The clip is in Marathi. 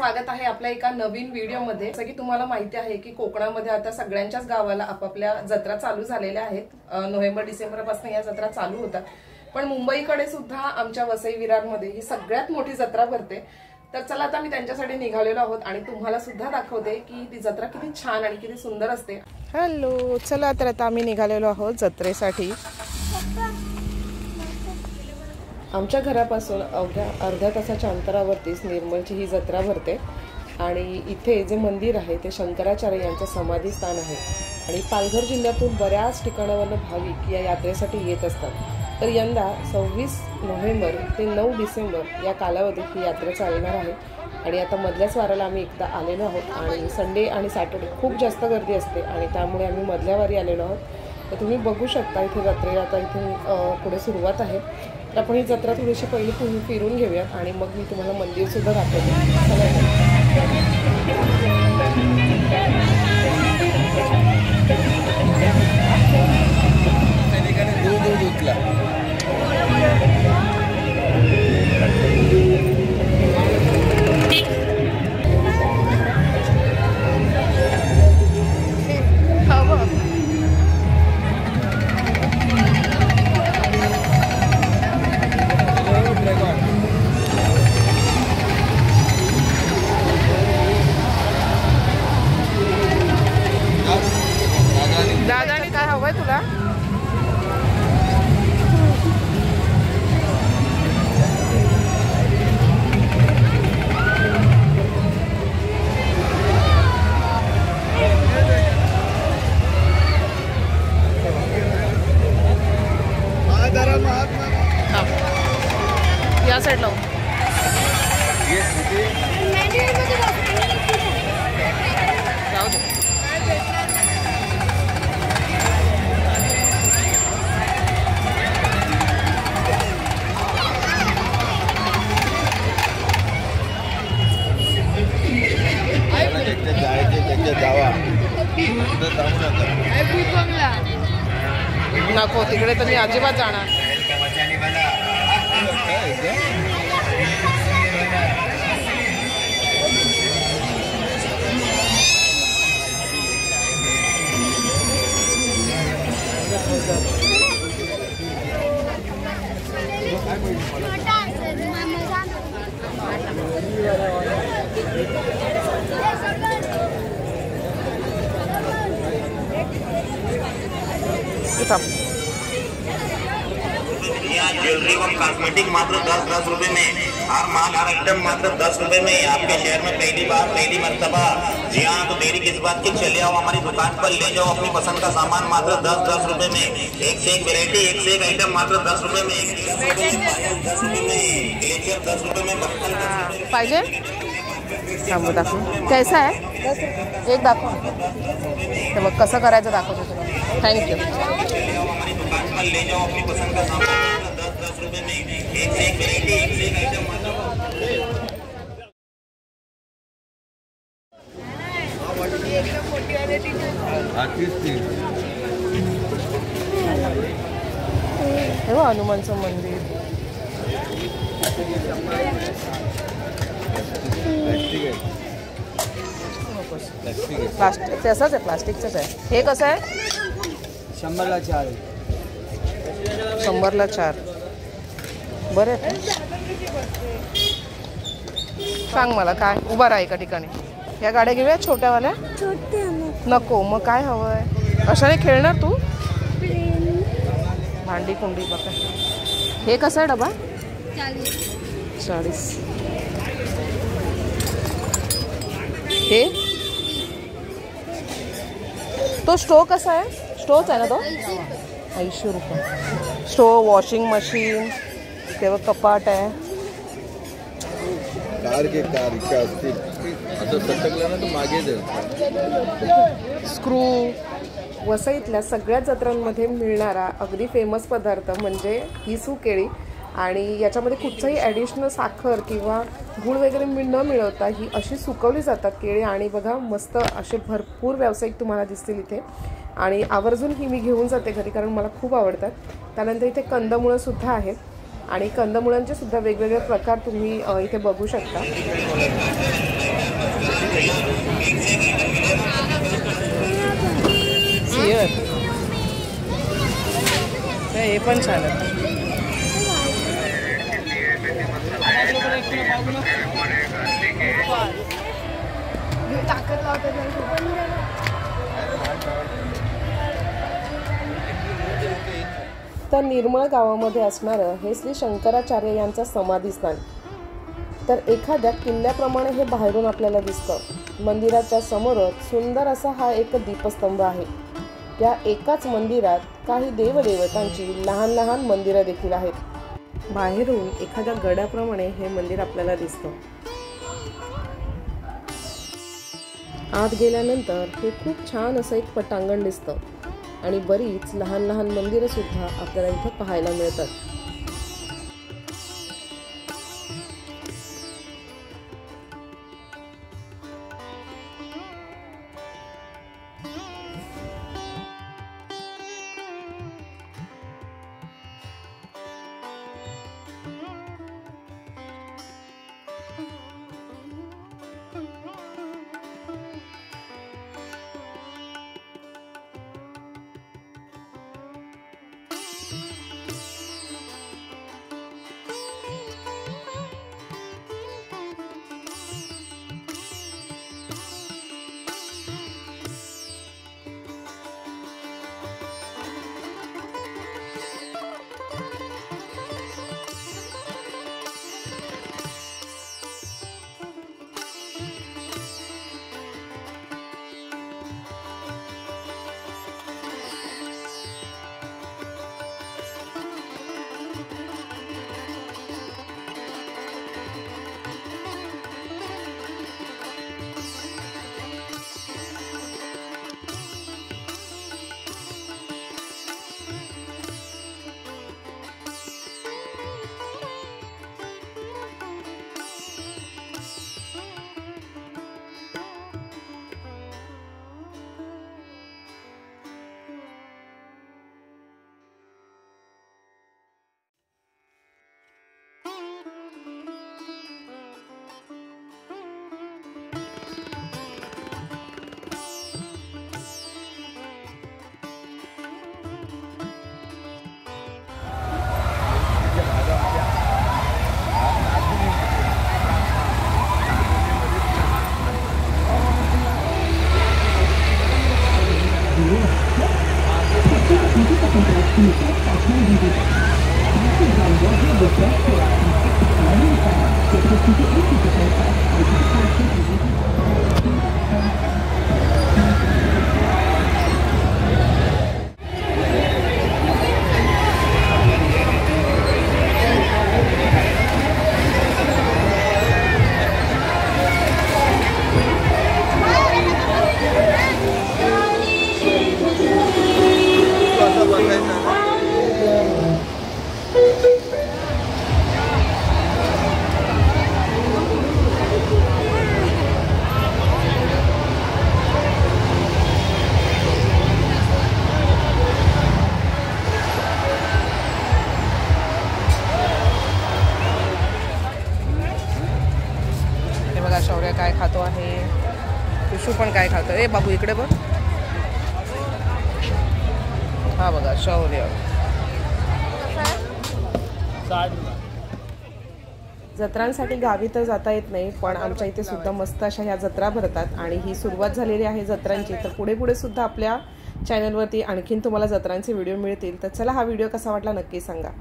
स्वागत आहे आपल्या एका नवीन व्हिडिओमध्ये। जसं की तुम्हाला माहिती आहे की कोकणामध्ये आता सगळ्यांच्याच गावाला आपापल्या जत्रा चालू झालेल्या आहेत। नोव्हेंबर डिसेंबर पासून या जत्रा चालू होतात, पण मुंबईकडे सुद्धा आमच्या वसई विरारमध्ये ही सगळ्यात मोठी जत्रा भरते। तर चला आता मी त्यांच्यासाठी निघालेलो आहोत आणि तुम्हाला सुद्धा दाखवते की ती जत्रा किती छान आणि किती सुंदर असते। हॅलो, चला तर आता आम्ही निघालेलो आहोत जत्रेसाठी। आमच्या घरापासून अर्ध्या तासाच्या अंतरावरतीच निर्मलची ही जत्रा भरते आणि इथे जे मंदिर आहे ते शंकराचार्य यांचं समाधी स्थान आहे आणि पालघर जिल्ह्यातून बऱ्याच ठिकाणावरून भाविक या यात्रेसाठी येत असतात। तर यंदा 26 नोव्हेंबर ते 9 डिसेंबर या कालावधीत ही यात्रा चालणार आहे आणि आता मधल्याच वाराला आम्ही एकदा आलेलो आहोत आणि संडे आणि सॅटर्डे खूप जास्त गर्दी असते आणि त्यामुळे आम्ही मधल्या वारी आलेलो आहोत। तर तुम्ही बघू शकता इथे जत्रेला आता इथून पुढे सुरुवात आहे। तर आपण ही जत्रा थोडीशी पहिली फिरून घेऊयात आणि मग मी तुम्हाला मंदिर सुद्धा दाखवते। दादाने काय हवंय तुला? या साईडला जाऊ दे। नको तिकडे तर मी अजिबात जाणार। ज्वेलरी व कॉस्मेटिक मात्र 10-10 रुपए में, हर माल हर आइटम मात्र 10 रुपए में। आपके शहर में पहली बार पहली मर्तबा, जी हाँ, तो देरी किस बात की, चले आओ हमारी दुकान पर, ले जाओ अपनी पसंद का सामान मात्र 10-10 रुपए में। एक से एक वेरायटी, एक से एक आइटम मात्र 10 रुपए में। 10 रुपए में ग्लेशियर, 10 रुपए में बक्कल, 10 रुपए पाहिजे दाखव। कैसा है? एक दाखव। तर मग कसं करायचं दाखवतो तुला। थँक्यू। ले जाओ अपनी पसंद का सामान 10-10 रुपए में। एक से एक वेरायटी, एक से एक आइटम हे बघ हनुमानचं मंदिर। प्लास्टिक तसंच आहे, प्लास्टिकचंच आहे। हे कसं आहे? 100ला 4 आहे। 100ला 4 बरं आहे। सांग मला काय उभा राहा एका ठिकाणी। या गाड्या घेऊया छोट्यावाल्या? नको, मग काय हवंय? कशाने खेळणार तू? भांडी कुंडी बघा। हे कसं आहे डबा? 40। हे तो स्टोव कसा आहे? स्टोवच आहे ना तो? 80 रुपये। स्टोव, वॉशिंग मशीन, तेव्हा कपाट आहे। कार इच्छा असतील आता सटकलं ना तर मागे दे। स्क्रू। वसईतल्या सगळ्या जत्रांमध्ये मिळणारा अगदी फेमस पदार्थ म्हणजे ही सुकेळी आणि याच्यामध्ये कुठचंही ॲडिशनल साखर किंवा गूळ वगैरे न मिळवता ही अशी सुकवली जातात केळी आणि बघा मस्त असे भरपूर व्यावसायिक तुम्हाला दिसतील इथे आणि आवर्जून ही मी घेऊन जाते घरी कारण मला खूप आवडतात। त्यानंतर इथे कंदमुळं सुद्धा आहेत आणि कंदमुळांचे सुद्धा वेगवेगळे प्रकार तुम्ही इथे बघू शकता। हे पण छान आहे. तर निर्मळ गावामध्ये असणारं हे श्री शंकराचार्य यांचं समाधीस्थान. तर एखाद्या किल्ल्याप्रमाणे हे बाहेरून आपल्याला दिसतं. मंदिराच्या समोरच सुंदर असा हा एक दीपस्तंभ आहे. या एकाच मंदिरात काही देवदेवतांची लहान लहान मंदिरं देखील आहेत. बाहेरून एखाद्या गडाप्रमाणे हे मंदिर आपल्याला दिसतं. आत गेल्यानंतर हे खूप छान असं एक पटांगण दिसतं आणि बरीच लहान लहान मंदिरं सुद्धा आपल्याला इथे पाहायला मिळतात. शौर्य काय खातो आहे, कुशू पण काय खातो. ए बाबू इकडे बघ. हा बघा शौर्य. जत्रांसाठी गावी तर जाता येत नाही, पण आमच्या इथे सुद्धा मस्त अशा ह्या जत्रा भरतात आणि ही सुरुवात झालेली आहे जत्रांची. तर पुढे पुढे सुद्धा आपल्या चॅनलवरती आणखीन तुम्हाला जत्रांचे व्हिडिओ मिळतील. तर चला, हा व्हिडिओ कसा वाटला नक्की सांगा.